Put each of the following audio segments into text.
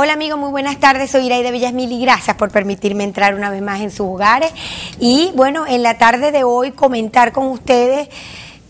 Hola amigos, muy buenas tardes, soy Iraida Villasmil y gracias por permitirme entrar una vez más en sus hogares y bueno, en la tarde de hoy comentar con ustedes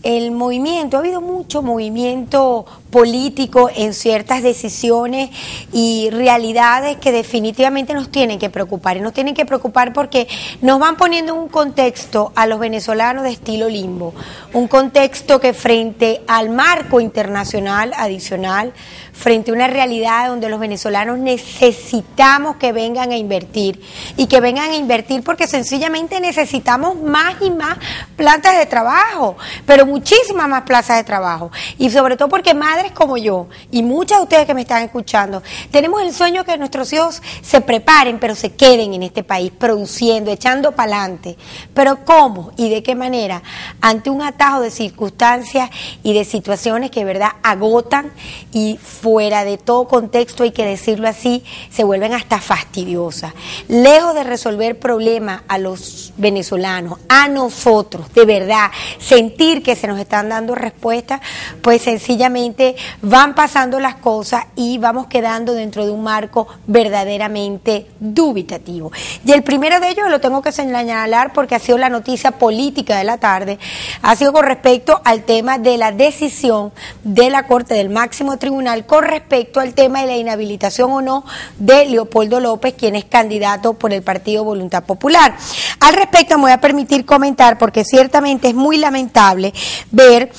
el movimiento. Ha habido mucho movimiento político en ciertas decisiones y realidades que definitivamente nos tienen que preocupar, y nos tienen que preocupar porque nos van poniendo en un contexto a los venezolanos de estilo limbo, un contexto que frente al marco internacional adicional, frente a una realidad donde los venezolanos necesitamos que vengan a invertir, y que vengan a invertir porque sencillamente necesitamos más y más plazas de trabajo, pero muchísimas más plazas de trabajo, y sobre todo porque madres como yo y muchas de ustedes que me están escuchando tenemos el sueño que nuestros hijos se preparen pero se queden en este país produciendo, echando para adelante. Pero ¿cómo y de qué manera? Ante un atajo de circunstancias y de situaciones que de verdad agotan y fuera de todo contexto, hay que decirlo así, se vuelven hasta fastidiosas. Lejos de resolver problemas a los venezolanos, a nosotros, de verdad, sentir que se nos están dando respuestas, pues sencillamente van pasando las cosas y vamos quedando dentro de un marco verdaderamente dubitativo. Y el primero de ellos lo tengo que señalar porque ha sido la noticia política de la tarde, ha sido con respecto al tema de la decisión de la Corte del Máximo Tribunal con respecto al tema de la inhabilitación o no de Leopoldo López, quien es candidato por el Partido Voluntad Popular. Al respecto me voy a permitir comentar porque ciertamente es muy lamentable ver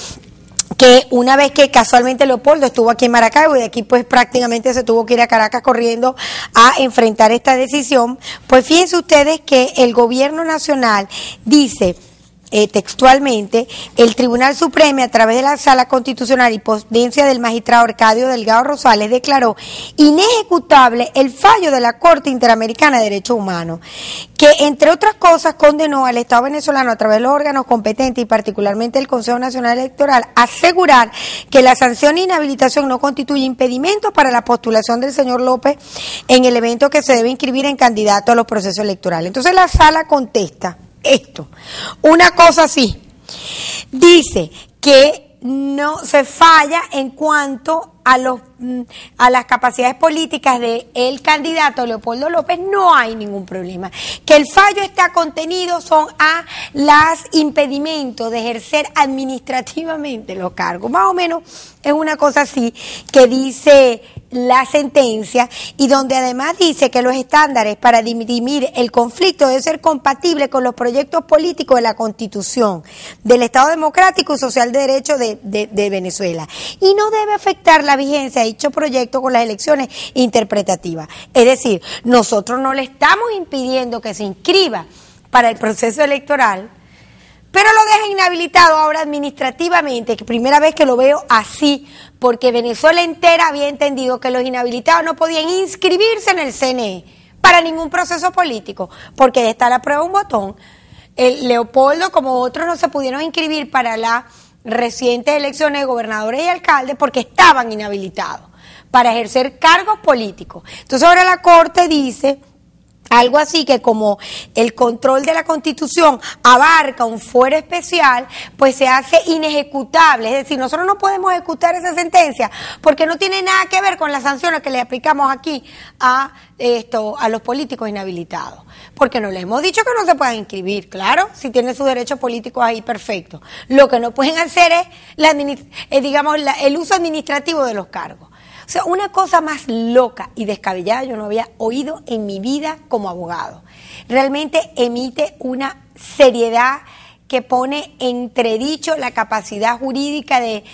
que una vez que casualmente Leopoldo estuvo aquí en Maracaibo y de aquí pues prácticamente se tuvo que ir a Caracas corriendo a enfrentar esta decisión, pues fíjense ustedes que el gobierno nacional dice textualmente: el Tribunal Supremo, a través de la Sala Constitucional y ponencia del magistrado Arcadio Delgado Rosales, declaró inejecutable el fallo de la Corte Interamericana de Derechos Humanos, que entre otras cosas condenó al Estado venezolano a través de los órganos competentes y particularmente el Consejo Nacional Electoral a asegurar que la sanción de inhabilitación no constituye impedimento para la postulación del señor López en el evento que se debe inscribir en candidato a los procesos electorales. Entonces la Sala contesta esto, una cosa así, dice que no se falla en cuanto a las capacidades políticas de el candidato Leopoldo López, no hay ningún problema, que el fallo está contenido son a los impedimentos de ejercer administrativamente los cargos, más o menos es una cosa así que dice la sentencia, y donde además dice que los estándares para dirimir el conflicto deben ser compatibles con los proyectos políticos de la Constitución del Estado Democrático y Social de Derecho de Venezuela, y no debe afectar la vigencia de dicho proyecto con las elecciones interpretativas. Es decir, nosotros no le estamos impidiendo que se inscriba para el proceso electoral, pero lo deja inhabilitado ahora administrativamente, que primera vez que lo veo así, porque Venezuela entera había entendido que los inhabilitados no podían inscribirse en el CNE para ningún proceso político, porque está la prueba de un botón. El Leopoldo, como otros, no se pudieron inscribir para las recientes elecciones de gobernadores y alcaldes porque estaban inhabilitados para ejercer cargos políticos. Entonces ahora la Corte dice algo así que como el control de la Constitución abarca un fuero especial, pues se hace inejecutable. Es decir, nosotros no podemos ejecutar esa sentencia porque no tiene nada que ver con las sanciones que le aplicamos aquí a los políticos inhabilitados. Porque no les hemos dicho que no se puedan inscribir, claro, si tienen sus derechos políticos ahí, perfecto. Lo que no pueden hacer es el uso administrativo de los cargos. O sea, una cosa más loca y descabellada yo no había oído en mi vida como abogado. Realmente emite una seriedad que pone entredicho la capacidad jurídica de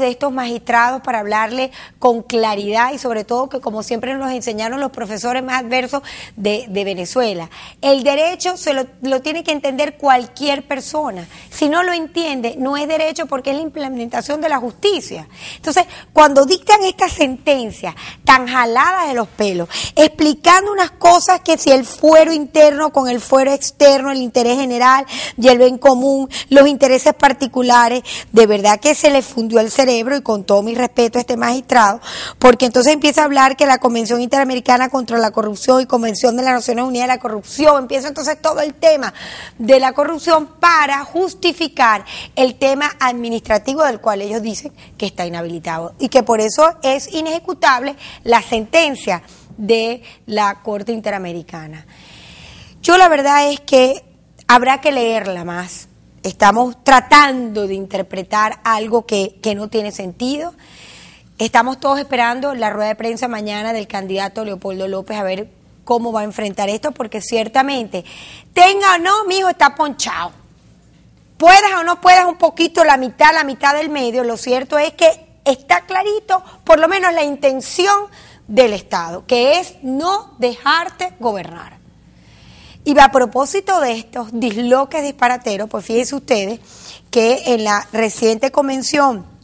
estos magistrados para hablarle con claridad y sobre todo que como siempre nos enseñaron los profesores más adversos de Venezuela. El derecho lo tiene que entender cualquier persona. Si no lo entiende, no es derecho porque es la implementación de la justicia. Entonces, cuando dictan estas sentencias tan jaladas de los pelos, explicando unas cosas que si el fuero interno con el fuero externo, el interés general y el bien común, los intereses particulares, de verdad que se le fundió el cerebro, y con todo mi respeto a este magistrado, porque entonces empieza a hablar que la Convención Interamericana contra la Corrupción y Convención de las Naciones Unidas de la Corrupción, empieza entonces todo el tema de la corrupción para justificar el tema administrativo del cual ellos dicen que está inhabilitado y que por eso es inejecutable la sentencia de la Corte Interamericana. Yo la verdad es que habrá que leerla más. Estamos tratando de interpretar algo que no tiene sentido. Estamos todos esperando la rueda de prensa mañana del candidato Leopoldo López a ver cómo va a enfrentar esto, porque ciertamente, tenga o no, mi hijo está ponchado. Puedas o no puedas un poquito la mitad del medio, lo cierto es que está clarito, por lo menos la intención del Estado, que es no dejarte gobernar. Y a propósito de estos disloques disparateros, pues fíjense ustedes que en la reciente convención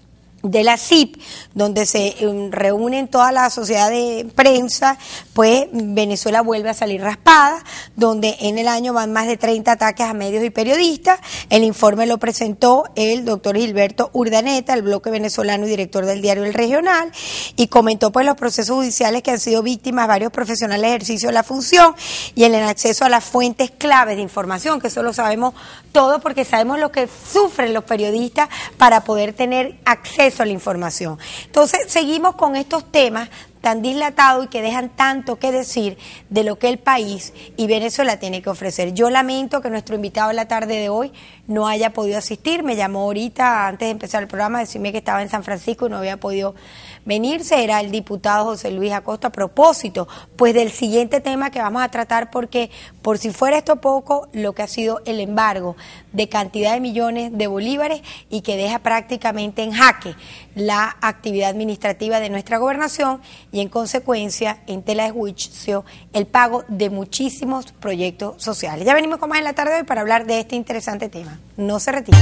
de la CIP, donde se reúnen toda la sociedad de prensa, pues Venezuela vuelve a salir raspada, donde en el año van más de 30 ataques a medios y periodistas. El informe lo presentó el doctor Gilberto Urdaneta, el bloque venezolano y director del diario El Regional, y comentó pues los procesos judiciales que han sido víctimas varios profesionales de ejercicio de la función y en el acceso a las fuentes claves de información, que eso lo sabemos todo porque sabemos lo que sufren los periodistas para poder tener acceso a la información. Entonces seguimos con estos temas tan dilatados y que dejan tanto que decir de lo que el país y Venezuela tiene que ofrecer. Yo lamento que nuestro invitado en la tarde de hoy no haya podido asistir. Me llamó ahorita antes de empezar el programa a decirme que estaba en San Francisco y no había podido venirse. Era el diputado José Luis Acosta, a propósito pues del siguiente tema que vamos a tratar, porque por si fuera esto poco, lo que ha sido el embargo de cantidad de millones de bolívares y que deja prácticamente en jaque la actividad administrativa de nuestra gobernación y en consecuencia en tela de juicio el pago de muchísimos proyectos sociales. Ya venimos con más en la tarde de hoy para hablar de este interesante tema. No se retire.